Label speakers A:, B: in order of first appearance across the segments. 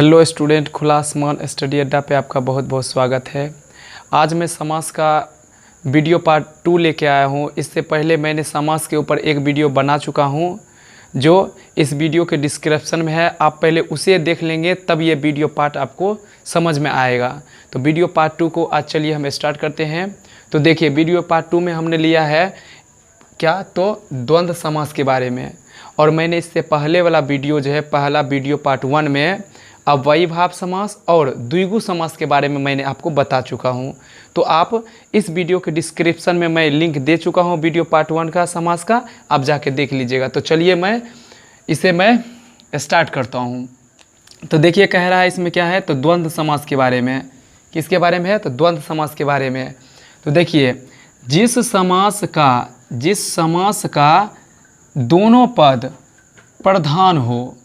A: Hello student, खुला आसमान study अड्डा पे आपका बहुत बहुत स्वागत है। आज मैं समास का वीडियो पार्ट 2 लेके आया हूँ। इससे पहले मैंने समास के ऊपर एक वीडियो बना चुका हूँ जो इस वीडियो के डिस्क्रिप्शन में है। आप पहले उसे देख लेंगे तब ये वीडियो पार्ट आपको समझ में आएगा। तो वीडियो पार्ट 2 को आज चलिए हम स्टार्ट करते हैं। तो देखिए, वीडियो पार्ट 2 में हमने लिया है क्या, तो द्वंद्व समास के बारे में। और मैंने इससे पहले वाला वीडियो जो है, पहला वीडियो पार्ट 1 में अव्ययीभाव समास और द्विगु समास के बारे में मैंने आपको बता चुका हूं। तो आप इस वीडियो के डिस्क्रिप्शन में मैं लिंक दे चुका हूं वीडियो पार्ट 1 का समास का, आप जाके देख लीजिएगा। तो चलिए मैं स्टार्ट करता हूं। तो देखिए, कह रहा है इसमें क्या है, तो द्वंद्व समास के बारे में। किसके बारे में है, तो द्वंद्व समास के बारे में। तो देखिए, जिस समास का दोनों पद प्रधान हो,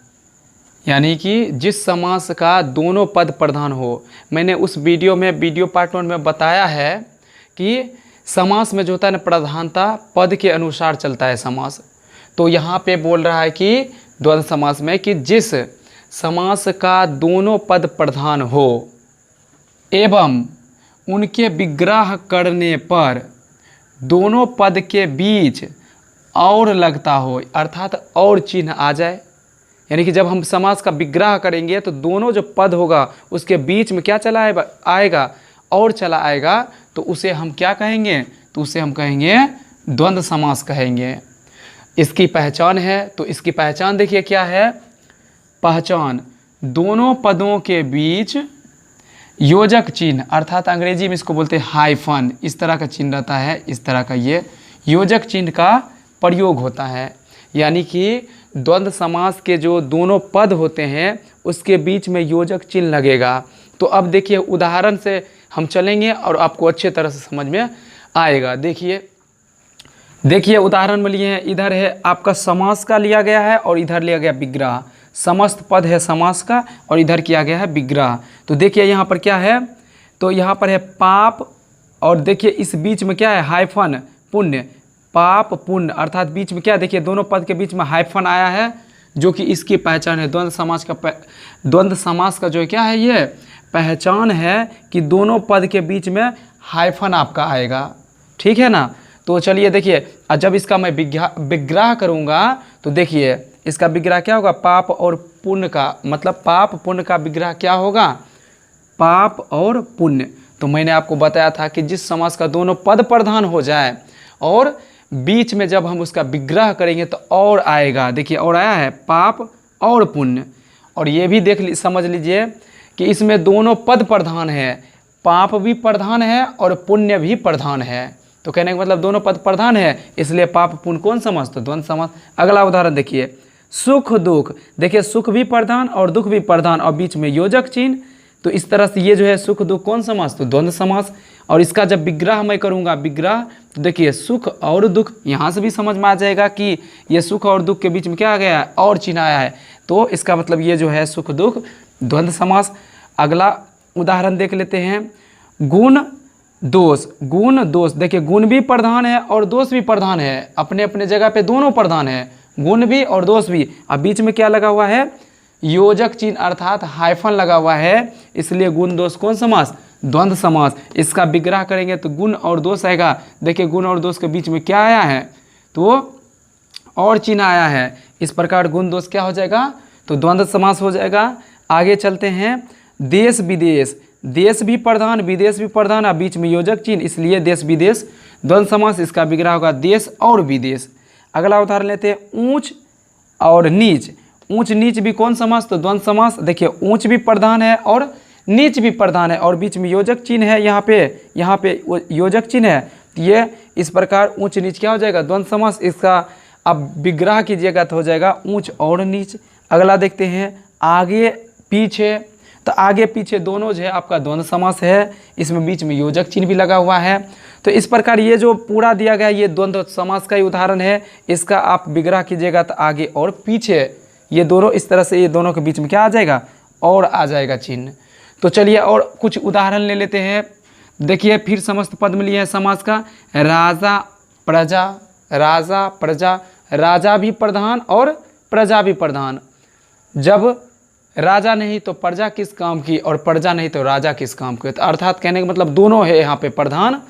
A: यानी कि जिस समास का दोनों पद प्रधान हो। मैंने उस वीडियो पार्ट 1 में बताया है कि समास में जो होता है ना, प्रधानता पद के अनुसार चलता है समास। तो यहाँ पे बोल रहा है कि द्वंद्व समास में कि जिस समास का दोनों पद प्रधान हो एवं उनके विग्रह करने पर दोनों पद के बीच और लगता हो, अर्थात और चिन्ह आ जाए। यानी कि जब हम समास का विग्रह करेंगे तो दोनों जो पद होगा उसके बीच में क्या चला आएगा, और चला आएगा, तो उसे हम क्या कहेंगे, तो उसे हम कहेंगे द्वंद्व समास कहेंगे। इसकी पहचान है, तो इसकी पहचान देखिए क्या है। पहचान, दोनों पदों के बीच योजक चिन्ह, अर्थात अंग्रेजी में इसको बोलते हैं हाइफन, इस तरह का चिन्ह रहता है। इस तरह का ये योजक चिन्ह का प्रयोग होता है। यानी कि द्वंद्व समास के जो दोनों पद होते हैं उसके बीच में योजक चिन्ह लगेगा। तो अब देखिए, उदाहरण से हम चलेंगे और आपको अच्छे तरह से समझ में आएगा। देखिए उदाहरण में लिए हैं, इधर है आपका समास का लिया गया है और इधर लिया गया विग्रह। समस्त पद है समास का और इधर किया गया है विग्रह। तो देखिए यहाँ पर क्या है, तो यहाँ पर है पाप, और देखिए इस बीच में क्या है, हाइफन, पुण्य, पाप पुण्य, अर्थात बीच में क्या, देखिए दोनों पद के बीच में हाइफन आया है, जो कि इसकी पहचान है। द्वंद्व समास का जो है क्या है, ये पहचान है कि दोनों पद के बीच में हाइफन आपका आएगा। ठीक है ना। तो चलिए देखिए, जब इसका मैं विग्रह करूँगा तो देखिए इसका विग्रह क्या होगा, पाप और पुण्य का, मतलब पाप पुण्य का विग्रह क्या होगा, पाप और पुण्य। तो मैंने आपको बताया था कि जिस समास का दोनों पद प्रधान हो जाए और बीच में जब हम उसका विग्रह करेंगे तो और आएगा। देखिए और आया है, पाप और पुण्य। और ये भी समझ लीजिए कि इसमें दोनों पद प्रधान है, पाप भी प्रधान है और पुण्य भी प्रधान है। तो कहने का मतलब दोनों पद प्रधान है, इसलिए पाप पुण्य कौन समास, तो द्वंद्व समास। अगला उदाहरण देखिए, सुख दुख। देखिए सुख भी प्रधान और दुख भी प्रधान और बीच में योजक चिन्ह। तो इस तरह से ये जो है सुख दुख कौन समास, तो द्वंद्व समास। और इसका जब विग्रह मैं करूँगा, विग्रह, तो देखिए सुख और दुख, यहाँ से भी समझ में आ जाएगा कि ये सुख और दुख के बीच में क्या आ गया है, और चिन्ह आया है। तो इसका मतलब ये जो है सुख दुख द्वंद्व समास। अगला उदाहरण देख लेते हैं, गुण दोष। गुण दोष, देखिए गुण भी प्रधान है और दोष भी प्रधान है, अपने अपने जगह पे दोनों प्रधान है, गुण भी और दोष भी। अब बीच में क्या लगा हुआ है, योजक चिन्ह, अर्थात हाइफन लगा हुआ है, इसलिए गुण दोष कौन समास, द्वंद्व समास। इसका विग्रह करेंगे तो गुण और दोष आएगा। देखिए गुण और दोष के बीच में क्या आया है, तो और चिन्ह आया है। इस प्रकार गुण दोष क्या हो जाएगा, तो द्वंद्व समास हो जाएगा। आगे चलते हैं, देश विदेश। देश भी प्रधान, विदेश भी प्रधान और बीच में योजक चिन्ह, इसलिए देश विदेश द्वंद्व समास। इसका विग्रह होगा देश और विदेश। अगला उदाहरण लेते हैं, ऊंच और नीच। ऊंच नीच भी कौन समास, तो द्वंद्व समास। देखिए ऊंच भी प्रधान है और नीच भी प्रधान है और बीच में योजक चिन्ह है, यहाँ पे योजक चिन्ह है। तो ये इस प्रकार ऊंच नीच क्या हो जाएगा, द्वंद्व समास। इसका अब विग्रह कीजिएगा तो हो जाएगा ऊंच और नीच। अगला देखते हैं, आगे पीछे। तो आगे पीछे दोनों जो है आपका द्वंद्व समास है, इसमें बीच में योजक चिन्ह भी लगा हुआ है। तो इस प्रकार ये जो पूरा दिया गया ये द्वंद्व समास का ही उदाहरण है। इसका आप विग्रह कीजिएगा तो आगे और पीछे, ये दोनों इस तरह से, ये दोनों के बीच में क्या आ जाएगा, और आ जाएगा चिन्ह। तो चलिए और कुछ उदाहरण ले लेते हैं। देखिए फिर समस्त पद में लिए हैं समास का, राजा प्रजा। राजा प्रजा, राजा भी प्रधान और प्रजा भी प्रधान। जब राजा नहीं तो प्रजा किस काम की, और प्रजा नहीं तो राजा किस काम की। तो अर्थात कहने का मतलब दोनों है यहाँ पे प्रधान,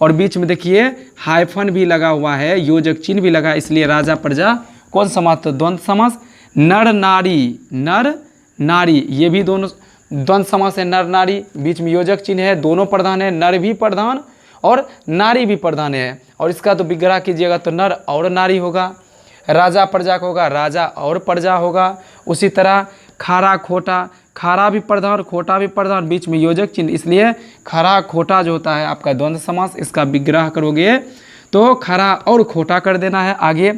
A: और बीच में देखिए हाइफन भी लगा हुआ है, योजक चिन्ह भी लगा, इसलिए राजा प्रजा कौन समास, तो द्वंद्व समास। नर नारी, नर नारी ये भी दोनों द्वंद्व समास है, नर नारी, बीच में योजक चिन्ह है, दोनों प्रधान है, नर भी प्रधान और नारी भी प्रधान है। और इसका तो विग्रह कीजिएगा तो नर और नारी होगा, राजा प्रजा का होगा, राजा और प्रजा होगा। उसी तरह खारा खोटा, खारा भी प्रधान खोटा भी प्रधान, बीच में योजक चिन्ह, इसलिए खरा खोटा जो होता है आपका द्वंद्व समास, इसका विग्रह करोगे तो खरा और खोटा कर देना है। आगे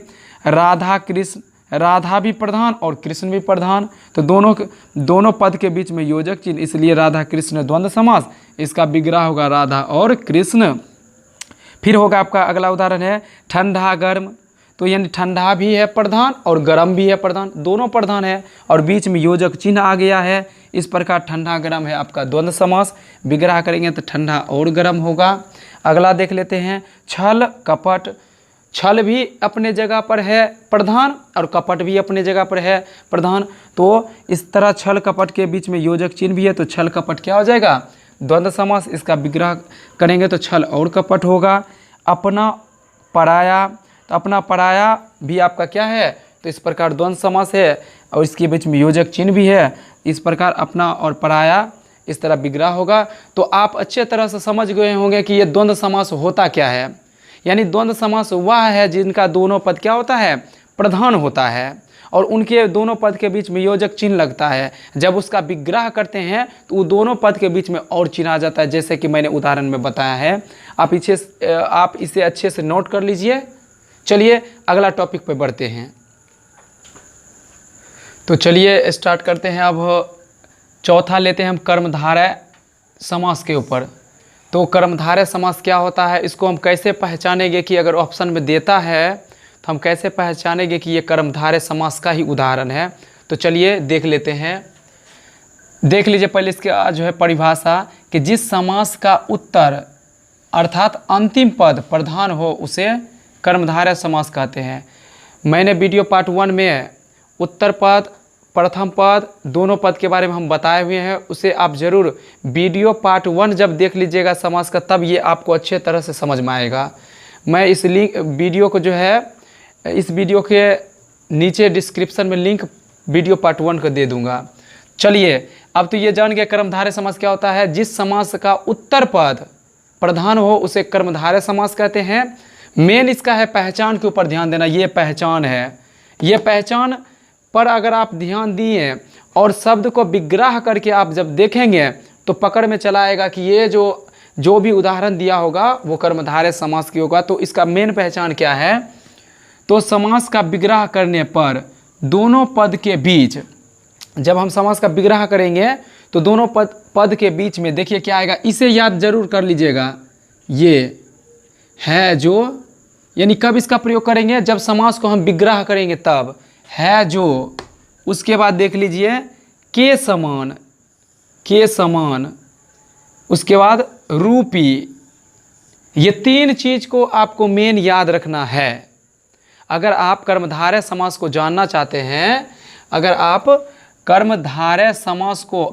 A: राधा कृष्ण, राधा भी प्रधान और कृष्ण भी प्रधान, तो दोनों पद के बीच में योजक चिन्ह, इसलिए राधा कृष्ण द्वंद्व समास, इसका विग्रह होगा राधा और कृष्ण। फिर होगा आपका अगला उदाहरण है ठंडा गर्म, तो यानी ठंडा भी है प्रधान और गर्म भी है प्रधान, दोनों प्रधान है और बीच में योजक चिन्ह आ गया है। इस प्रकार ठंडा गर्म है आपका द्वंद्व समास, विग्रह करेंगे तो ठंडा और गर्म होगा। अगला देख लेते हैं छल कपट, छल भी अपने जगह पर है प्रधान और कपट भी अपने जगह पर है प्रधान, तो इस तरह छल कपट के बीच में योजक चिन्ह भी है, तो छल कपट क्या हो जाएगा, द्वंद्व समास, इसका विग्रह करेंगे तो छल और कपट होगा। अपना पराया, तो अपना पराया भी आपका क्या है, तो इस प्रकार द्वंद्व समास है और इसके बीच में योजक चिन्ह भी है, इस प्रकार अपना और पराया इस तरह विग्रह होगा। तो आप अच्छे तरह से समझ गए होंगे कि ये द्वंद्व समास होता क्या है। यानी द्वंद्व समास वह है जिनका दोनों पद क्या होता है, प्रधान होता है और उनके दोनों पद के बीच में योजक चिन्ह लगता है। जब उसका विग्रह करते हैं तो वो दोनों पद के बीच में और चिन्ह आ जाता है, जैसे कि मैंने उदाहरण में बताया है। आप इसे अच्छे से नोट कर लीजिए। चलिए अगला टॉपिक पे बढ़ते हैं। तो चलिए स्टार्ट करते हैं। अब चौथा लेते हैं हम कर्मधारय समास के ऊपर। तो कर्मधारय समास क्या होता है, इसको हम कैसे पहचानेंगे कि अगर ऑप्शन में देता है तो हम कैसे पहचानेंगे कि ये कर्मधारय समास का ही उदाहरण है। तो चलिए देख लेते हैं। देख लीजिए पहले इसके जो है परिभाषा, कि जिस समास का उत्तर अर्थात अंतिम पद प्रधान हो उसे कर्मधारय समास कहते हैं। मैंने वीडियो पार्ट 1 में उत्तर पद प्रथम पद दोनों पद के बारे में हम बताए हुए हैं, उसे आप ज़रूर वीडियो पार्ट 1 जब देख लीजिएगा समास का, तब ये आपको अच्छे तरह से समझ में आएगा। मैं इस वीडियो को जो है इस वीडियो के नीचे डिस्क्रिप्शन में लिंक वीडियो पार्ट 1 का दे दूंगा। चलिए अब तो ये जान गए कर्मधारय समास क्या होता है। जिस समास का उत्तर पद प्रधान हो उसे कर्मधारय समास कहते हैं। मेन इसका है पहचान के ऊपर ध्यान देना, ये पहचान है। ये पहचान पर अगर आप ध्यान दिए और शब्द को विग्रह करके आप जब देखेंगे तो पकड़ में चला आएगा कि ये जो भी उदाहरण दिया होगा वो कर्मधारय समास की होगा। तो इसका मेन पहचान क्या है, तो समास का विग्रह करने पर दोनों पद के बीच, जब हम समास का विग्रह करेंगे तो दोनों पद के बीच में देखिए क्या आएगा, इसे याद जरूर कर लीजिएगा। ये है जो, यानी कब इसका प्रयोग करेंगे, जब समास को हम विग्रह करेंगे तब। है जो, उसके बाद देख लीजिए के समान, के समान, उसके बाद रूपी। ये तीन चीज़ को आपको मेन याद रखना है। अगर आप कर्मधारय समास को जानना चाहते हैं, अगर आप कर्मधारय समास को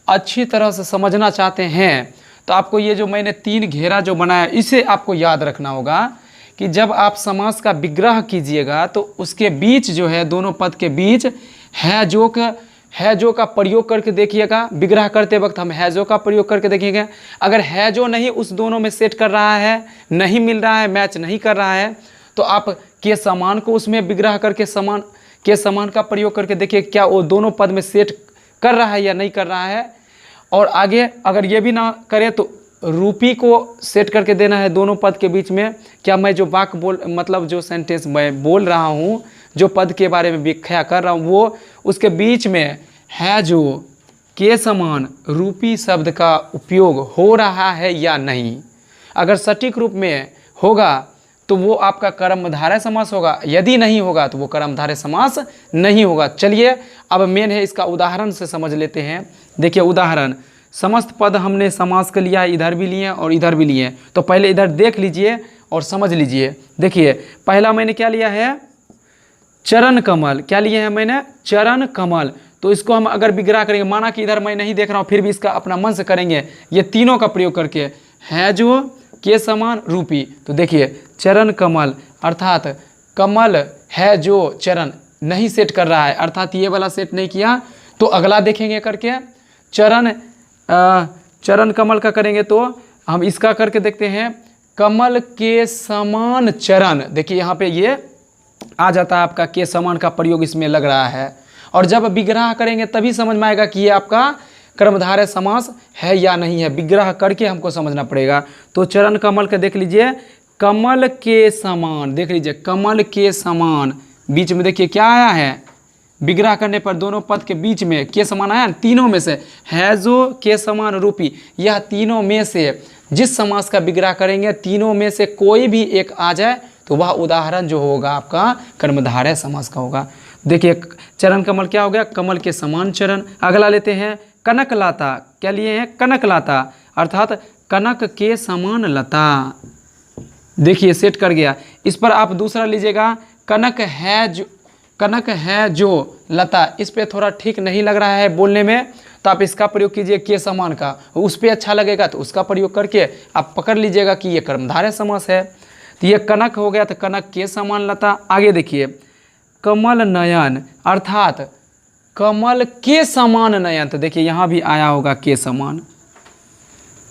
A: अच्छी तरह से समझना चाहते हैं, तो आपको ये जो मैंने 3 घेरा जो बनाया इसे आपको याद रखना होगा कि जब आप समास का विग्रह कीजिएगा तो उसके बीच जो है, दोनों पद के बीच है जो का प्रयोग करके देखिएगा। विग्रह करते वक्त हम है जो का प्रयोग करके देखिएगा। अगर है जो नहीं उस दोनों में सेट कर रहा है, नहीं मिल रहा है, मैच नहीं कर रहा है, तो आप के समान को उसमें विग्रह करके के समान का प्रयोग करके देखिए क्या वो दोनों पद में सेट कर रहा है या नहीं कर रहा है। और आगे अगर ये भी ना करे तो रूपी को सेट करके देना है दोनों पद के बीच में। क्या मैं जो वाक्य मतलब जो सेंटेंस मैं बोल रहा हूँ, जो पद के बारे में व्याख्या कर रहा हूँ, वो उसके बीच में है जो के समान रूपी शब्द का उपयोग हो रहा है या नहीं। अगर सटीक रूप में होगा तो वो आपका कर्मधारय समास होगा, यदि नहीं होगा तो वो कर्मधारय समास नहीं होगा। चलिए अब मेन है इसका उदाहरण से समझ लेते हैं। देखिए उदाहरण, समस्त पद हमने समास के लिया है, इधर भी लिए और इधर भी लिए। तो पहले इधर देख लीजिए और समझ लीजिए। देखिए पहला मैंने क्या लिया है, चरण कमल। क्या लिए हैं मैंने, चरण कमल। तो इसको हम अगर विग्रह करेंगे, माना कि इधर मैं नहीं देख रहा हूँ फिर भी इसका अपना मन से करेंगे, ये तीनों का प्रयोग करके, है जो के समान रूपी। तो देखिए चरण कमल, अर्थात कमल है जो चरण नहीं सेट कर रहा है, अर्थात ये वाला सेट नहीं किया। तो अगला देखेंगे करके चरण कमल का करेंगे, तो हम इसका करके देखते हैं, कमल के समान चरण। देखिए यहाँ पे ये आ जाता है आपका के समान का प्रयोग इसमें लग रहा है। और जब विग्रह करेंगे तभी समझ में आएगा कि ये आपका कर्मधारय समास है या नहीं है, विग्रह करके हमको समझना पड़ेगा। तो चरण कमल का देख लीजिए, कमल के समान, देख लीजिए कमल के समान, बीच में देखिए क्या आया है, विग्रह करने पर दोनों पद के बीच में के समान आया, तीनों में से है जो के समान रूपी। यह तीनों में से जिस समास का विग्रह करेंगे, तीनों में से कोई भी एक आ जाए तो वह उदाहरण जो होगा आपका कर्मधारय समास का होगा। देखिए चरण कमल क्या हो गया, कमल के समान चरण। अगला लेते हैं कनकलता, क्या लिए हैं, कनकलता, अर्थात कनक के समान लता। देखिए सेट कर गया। इस पर आप दूसरा लीजिएगा, कनक है जो लता। इस पे थोड़ा ठीक नहीं लग रहा है बोलने में, तो आप इसका प्रयोग कीजिए के समान का, उस पर अच्छा लगेगा तो उसका प्रयोग करके आप पकड़ लीजिएगा कि ये कर्मधारय समास है। तो ये कनक हो गया, तो कनक के समान लता। आगे देखिए कमल नयन, अर्थात कमल के समान नयन। तो देखिए यहाँ भी आया होगा के समान,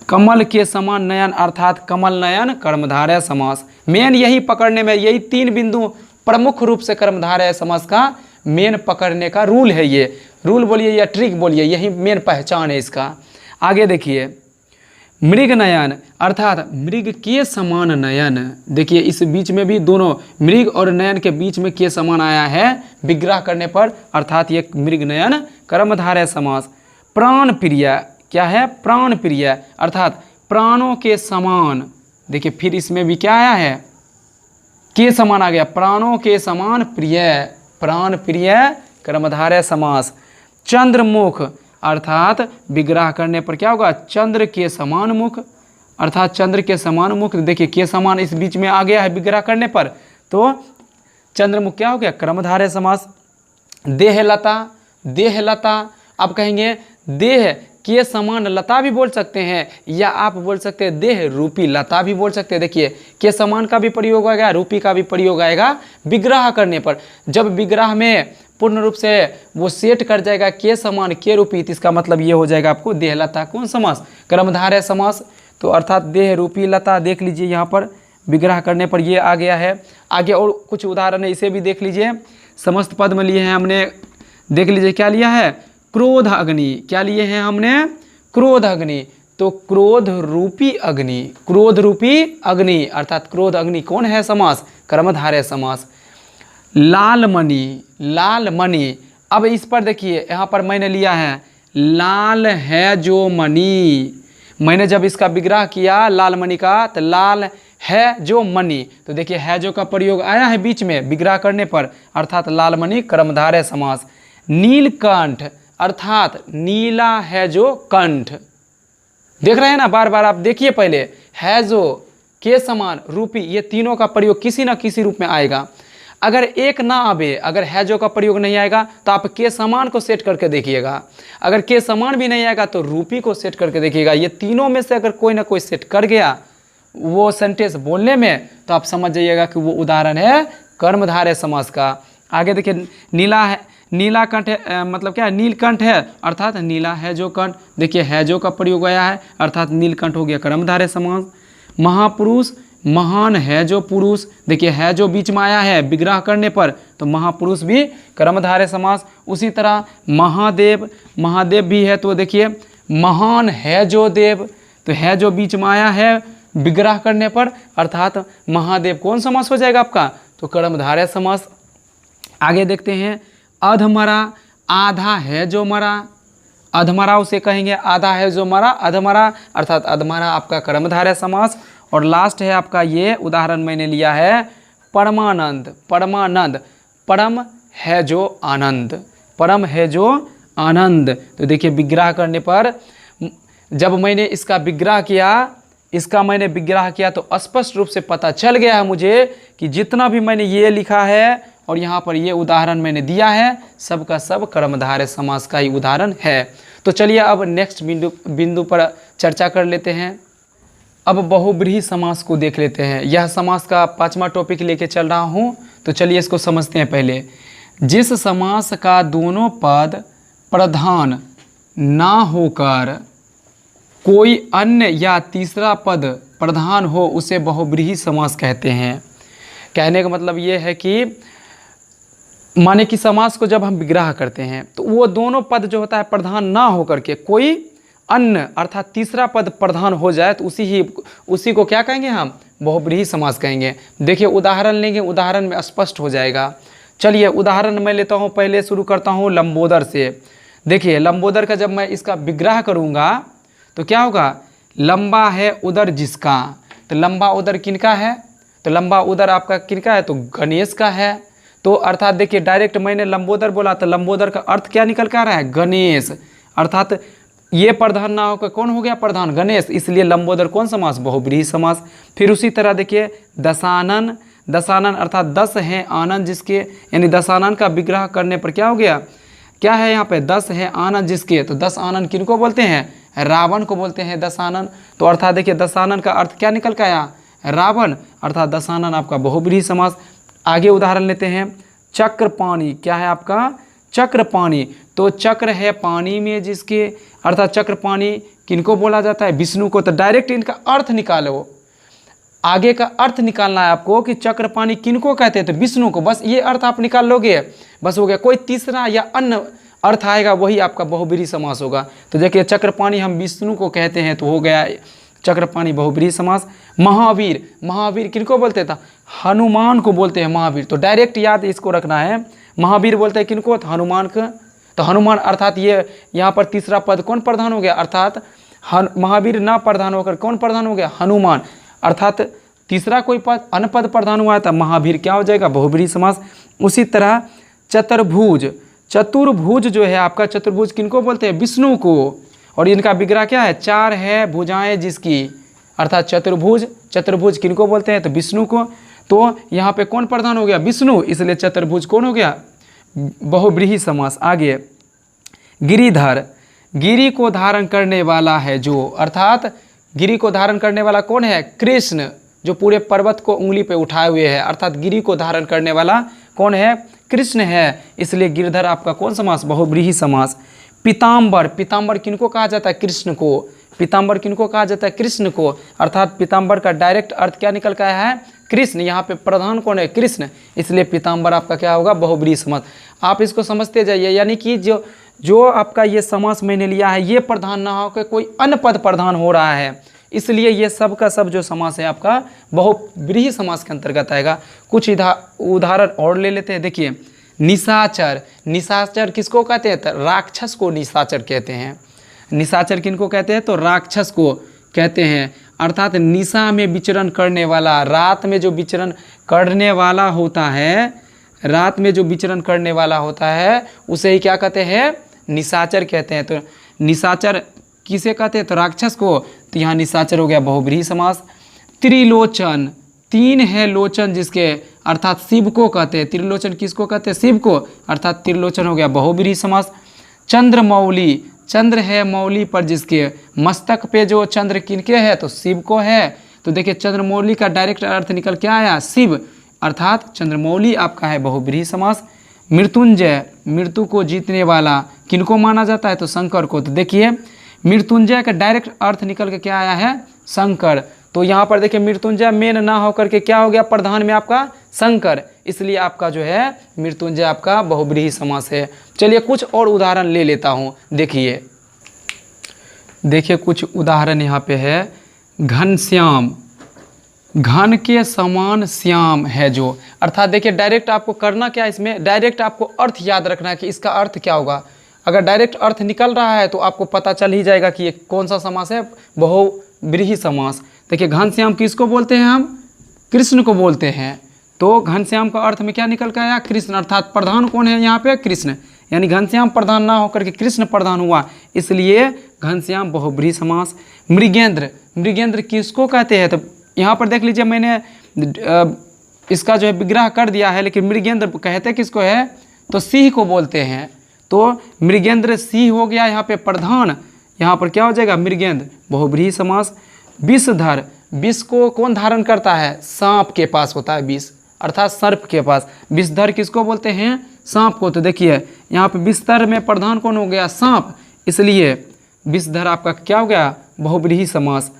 A: कमल के समान नयन, अर्थात कमल नयन कर्मधारय समास। मेन यही पकड़ने में, यही तीन बिंदु प्रमुख रूप से कर्मधारय समास का मेन पकड़ने का रूल है। ये रूल बोलिए या ट्रिक बोलिए, यही मेन पहचान है इसका। आगे देखिए मृग नयन, अर्थात मृग के समान नयन। देखिए इस बीच में भी दोनों मृग और नयन के बीच में के समान आया है विग्रह करने पर, अर्थात ये मृग नयन कर्मधारय समास। प्राण प्रिय, क्या है, प्राण प्रिय, अर्थात प्राणों के समान। देखिए फिर इसमें भी क्या आया है, के समान आ गया, प्राणों के समान प्रिय, प्राण प्रिय कर्मधारय समास। चंद्रमुख, अर्थात विग्रह करने पर क्या होगा, चंद्र के समान मुख, अर्थात चंद्र के समान मुख। देखिए के समान इस बीच में आ गया है विग्रह करने पर, तो चंद्रमुख क्या हो गया, कर्मधारय समास। देहलता, देहलता, आप कहेंगे देह के समान लता भी बोल सकते हैं, या आप बोल सकते हैं देह रूपी लता भी बोल सकते हैं। देखिए के समान का भी प्रयोग आएगा, रूपी का भी प्रयोग आएगा विग्रह करने पर। जब विग्रह में पूर्ण रूप से वो सेट कर जाएगा के समान के रूपी, तो इसका मतलब ये हो जाएगा आपको देहलता कौन समास, कर्मधारय समास। तो अर्थात देह रूपी लता, देख लीजिए यहाँ पर विग्रह करने पर ये आ गया है। आगे और कुछ उदाहरण है, इसे भी देख लीजिए। समस्त पद में लिए हैं हमने, देख लीजिए क्या लिया है, क्रोध अग्नि, क्या लिए हैं हमने, क्रोध अग्नि। तो क्रोध रूपी अग्नि, क्रोध रूपी अग्नि, अर्थात क्रोध अग्नि कौन है समास, कर्मधारय समास। लाल मणि, लाल मणि, अब इस पर देखिए यहाँ पर मैंने लिया है लाल है जो मणि। मैंने जब इसका विग्रह किया लाल मणि का, तो लाल है जो मणि, तो देखिए है जो का प्रयोग आया है बीच में विग्रह करने पर, अर्थात लाल मणि कर्मधारय समास। नीलकंठ, अर्थात नीला है जो कंठ। देख रहे हैं ना, बार बार आप देखिए, पहले है जो के समान रूपी, ये तीनों का प्रयोग किसी ना किसी रूप में आएगा। अगर एक ना आवे, अगर है जो का प्रयोग नहीं आएगा तो आप के समान को सेट करके देखिएगा, अगर के समान भी नहीं आएगा तो रूपी को सेट करके देखिएगा। ये तीनों में से अगर कोई ना कोई सेट कर गया वो सेंटेंस बोलने में, तो आप समझ जाइएगा कि वो उदाहरण है कर्मधारय समास का। आगे देखिए नीला है, नीला कंठ है, मतलब क्या है, नीलकंठ है, अर्थात नीला है जो कंठ। देखिए है जो का प्रयोग आया है, अर्थात नीलकंठ हो गया कर्मधारय समास। महापुरुष, महान है जो पुरुष, देखिए है जो बीच में आया है विग्रह करने पर, तो महापुरुष भी कर्मधारय समास। उसी तरह महादेव, महादेव भी है, तो देखिए महान है जो देव, तो है जो बीच में आया है विग्रह करने पर, अर्थात महादेव कौन समास हो जाएगा आपका, तो कर्मधारय समास। आगे देखते हैं अधमरा, आधा है जो मरा, अधमरा उसे कहेंगे आधा है जो मरा, अधमरा, अर्थात अधमरा आपका कर्मधारय समास। और लास्ट है आपका ये उदाहरण मैंने लिया है परमानंद, परमानंद, परम है जो आनंद, परम है जो आनंद। तो देखिए विग्रह करने पर, जब मैंने इसका विग्रह किया, इसका मैंने विग्रह किया तो स्पष्ट रूप से पता चल गया है मुझे कि जितना भी मैंने ये लिखा है और यहाँ पर ये उदाहरण मैंने दिया है, सब का सब कर्मधारय समास का ही उदाहरण है। तो चलिए अब नेक्स्ट बिंदु पर चर्चा कर लेते हैं। अब बहुब्रीहि समास को देख लेते हैं। यह समास का 5वां टॉपिक लेके चल रहा हूँ, तो चलिए इसको समझते हैं पहले। जिस समास का दोनों पद प्रधान ना होकर कोई अन्य या तीसरा पद प्रधान हो उसे बहुब्रीहि समास कहते हैं। कहने का मतलब ये है कि माने कि समास को जब हम विग्रह करते हैं तो वो दोनों पद जो होता है प्रधान ना होकर के कोई अन्य अर्थात तीसरा पद प्रधान हो जाए तो उसी को क्या कहेंगे, हम बहुब्रीहि समास कहेंगे। देखिए उदाहरण लेंगे, उदाहरण में स्पष्ट हो जाएगा। चलिए उदाहरण मैं लेता हूँ, पहले शुरू करता हूँ लंबोदर से। देखिए लंबोदर का जब मैं इसका विग्रह करूँगा तो क्या होगा, लंबा है उदर जिसका, तो लंबा उदर किनका है, तो लंबा उदर आपका किनका है, तो गणेश का है। तो अर्थात देखिए डायरेक्ट मैंने लंबोदर बोला तो लंबोदर का अर्थ क्या निकल कर आ रहा है, गणेश। अर्थात ये प्रधान ना होकर कौन हो गया प्रधान, गणेश, इसलिए लंबोदर कौन समास, बहुब्रीहि समास। फिर उसी तरह देखिए दशानन, दशानन अर्थात 10 हैं आनंद जिसके, यानी दशानन का विग्रह करने पर क्या हो गया, क्या है यहाँ पे 10 है आनंद जिसके, तो 10 आनंद किनको बोलते हैं, रावण को बोलते हैं दशानन। तो अर्थात देखिए दशानन का अर्थ क्या निकल के आया, रावण, अर्थात दशानन आपका बहुब्रीहि समास। आगे उदाहरण लेते हैं, चक्र पानी, क्या है आपका चक्र पानी, तो चक्र है पानी में जिसके, अर्थात चक्र पानी किनको बोला जाता है, विष्णु को। तो डायरेक्ट इनका अर्थ निकालो, आगे का अर्थ निकालना है आपको कि चक्र पानी किनको कहते हैं, तो विष्णु को। बस ये अर्थ आप निकाल लोगे, बस हो गया। कोई तीसरा या अन्य अर्थ आएगा वही आपका बहुब्रीहि समास होगा। तो देखिए चक्र पानी हम विष्णु को कहते हैं तो हो गया चक्रपाणी बहुब्रीहि समास। महावीर, महावीर किनको बोलते था, हनुमान को बोलते हैं महावीर। तो डायरेक्ट याद इसको रखना है, महावीर बोलते हैं किनको, तो हनुमान को। तो हनुमान अर्थात ये यहाँ पर तीसरा पद कौन प्रधान हो गया, अर्थात महावीर ना प्रधान होकर कौन प्रधान हो गया, हनुमान। अर्थात तीसरा कोई पद अन्य पद प्रधान हुआ था, महावीर क्या हो जाएगा, बहुब्रीहि समास। उसी तरह चतुर्भुज, चतुर्भुज जो है आपका, चतुर्भुज किनको बोलते हैं, विष्णु को। और इनका विग्रह क्या है, 4 है भुजाएं जिसकी, अर्थात चतुर्भुज, चतुर्भुज किनको बोलते हैं, तो विष्णु को। तो यहाँ पे कौन प्रधान हो गया, विष्णु, इसलिए चतुर्भुज कौन हो गया, बहुब्रीहि समास। आगे गिरिधर, गिरि को धारण करने वाला है जो, अर्थात गिरि को धारण करने वाला कौन है, कृष्ण, जो पूरे पर्वत को उंगली पे उठाए हुए है, अर्थात गिरि को धारण करने वाला कौन है, कृष्ण है, इसलिए गिरधर आपका कौन समास, बहुब्रीहि समास। पीताम्बर, पीताम्बर किनको कहा जाता है, कृष्ण को। पीताम्बर किनको कहा जाता है, कृष्ण को। अर्थात पीताम्बर का डायरेक्ट अर्थ क्या निकल कर आया है, कृष्ण। यहाँ पे प्रधान कौन है, कृष्ण, इसलिए पीताम्बर आपका क्या होगा, बहुब्रीहि समास। आप इसको समझते जाइए, यानी कि जो आपका ये समास मैंने लिया है ये प्रधान ना होकर कोई अन्य पद प्रधान हो रहा है, इसलिए ये सब का सब जो समास है आपका बहुब्रीहि समास के अंतर्गत आएगा। कुछ उदाहरण और ले लेते हैं। देखिए निशाचर, निशाचर किसको कहते हैं, तो राक्षस को निशाचर कहते हैं। निशाचर किनको कहते हैं, तो राक्षस को कहते हैं। अर्थात निशा में विचरण करने वाला, रात में जो विचरण करने वाला होता है, रात में जो विचरण करने वाला होता है उसे ही क्या कहते हैं, निशाचर कहते हैं। तो निशाचर किसे कहते हैं, तो राक्षस को। तो यहाँ निशाचर हो गया बहुब्रीहि समास। त्रिलोचन, 3 है लोचन जिसके, अर्थात शिव को कहते हैं। त्रिलोचन किसको कहते हैं, शिव को, अर्थात त्रिलोचन हो गया बहुब्रीहि समास। चंद्रमौली, चंद्र है मौली पर जिसके, मस्तक पे जो चंद्र किनके है, तो शिव को है। तो देखिए चंद्रमौली का डायरेक्ट अर्थ निकल क्या आया, शिव, अर्थात चंद्रमौली आपका है बहुब्रीहि समास। मृत्युंजय, मृत्यु को जीतने वाला किनको माना जाता है, तो शंकर को। तो देखिए मृत्युंजय का डायरेक्ट अर्थ निकल के क्या आया है, शंकर। तो यहाँ पर देखिए मृत्युंजय मेन ना होकर के क्या हो गया, प्रधान में आपका शंकर, इसलिए आपका जो है मृत्युंजय आपका बहुब्रीहि समास है। चलिए कुछ और उदाहरण ले लेता हूँ। देखिए कुछ उदाहरण यहाँ पे है। घनश्याम, घन के समान श्याम है जो, अर्थात देखिए डायरेक्ट आपको करना क्या, इसमें डायरेक्ट आपको अर्थ याद रखना है कि इसका अर्थ क्या होगा। अगर डायरेक्ट अर्थ निकल रहा है तो आपको पता चल ही जाएगा कि ये कौन सा समास है, बहुब्रीहि समास। देखिए घनश्याम किसको बोलते हैं, हम कृष्ण को बोलते हैं। तो घनश्याम का अर्थ में क्या निकल कर आया, कृष्ण, अर्थात प्रधान कौन है यहाँ पे, कृष्ण, यानी घनश्याम प्रधान ना होकर के कृष्ण प्रधान हुआ, इसलिए घनश्याम बहुब्रीहि समास। मृगेंद्र, मृगेंद्र किसको कहते हैं, तो यहाँ पर देख लीजिए मैंने इसका जो है विग्रह कर दिया है, लेकिन मृगेंद्र कहते किसको है, तो सिंह को बोलते हैं। तो मृगेंद्र सिंह हो गया यहाँ पे प्रधान, यहाँ पर क्या हो जाएगा मृगेंद्र, बहुब्रीहि समास। विषधर, विष को कौन धारण करता है, सांप के पास होता है विष, अर्थात सर्प के पास। विषधर किसको बोलते हैं, सांप को। तो देखिए यहाँ पे विषधर में प्रधान कौन हो गया, सांप, इसलिए विषधर आपका क्या हो गया, बहुब्रीहि समास।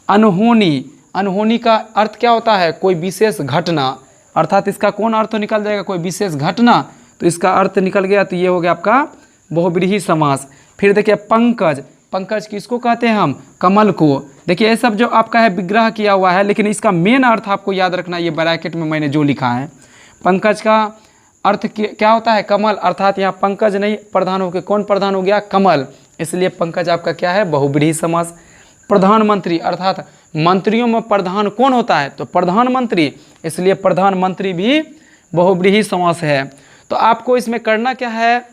A: अनहोनी, अनहोनी का अर्थ क्या होता है, कोई विशेष घटना, अर्थात इसका कौन अर्थ निकल जाएगा, कोई विशेष घटना, तो इसका अर्थ निकल गया, तो ये हो गया आपका बहुब्रीहि समास। फिर देखिए पंकज, पंकज किसको कहते हैं हम, कमल को। देखिए ये सब जो आपका है विग्रह किया हुआ है, लेकिन इसका मेन अर्थ आपको याद रखना, ये ब्रैकेट में मैंने जो लिखा है, पंकज का अर्थ क्या होता है, कमल, अर्थात यहाँ पंकज नहीं प्रधान हो गया, कौन प्रधान हो गया, कमल, इसलिए पंकज आपका क्या है, बहुब्रीहि समास। प्रधानमंत्री, अर्थात मंत्रियों में प्रधान कौन होता है, तो प्रधानमंत्री, इसलिए प्रधानमंत्री भी बहुब्रीहि समास है। तो आपको इसमें करना क्या है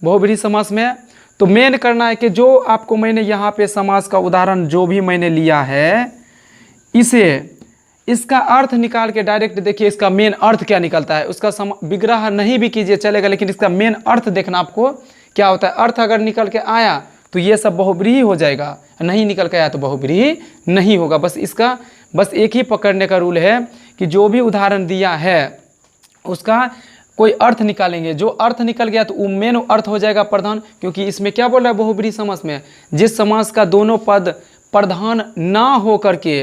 A: बहुब्रीहि समास में, तो मेन करना है कि जो आपको मैंने यहाँ पे समास का उदाहरण जो भी मैंने लिया है, इसे इसका अर्थ निकाल के डायरेक्ट देखिए इसका मेन अर्थ क्या निकलता है। उसका विग्रह नहीं भी कीजिए चलेगा, लेकिन इसका मेन अर्थ देखना आपको क्या होता है। अर्थ अगर निकल के आया तो ये सब बहुब्रीहि हो जाएगा, नहीं निकल के आया तो बहुब्रीहि नहीं होगा। बस इसका बस एक ही पकड़ने का रूल है कि जो भी उदाहरण दिया है उसका कोई अर्थ निकालेंगे, जो अर्थ निकल गया तो वो मेन अर्थ हो जाएगा प्रधान, क्योंकि इसमें क्या बोल रहा है बहुब्रीहि समास में, जिस समास का दोनों पद प्रधान ना हो करके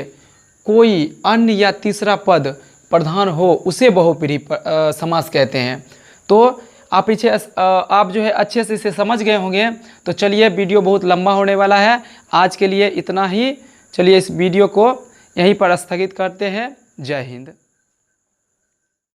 A: कोई अन्य या तीसरा पद प्रधान हो उसे बहुब्रीहि समास कहते हैं। तो आप जो है अच्छे से इसे समझ गए होंगे। तो चलिए वीडियो बहुत लंबा होने वाला है, आज के लिए इतना ही। चलिए इस वीडियो को यहीं पर स्थगित करते हैं। जय हिंद।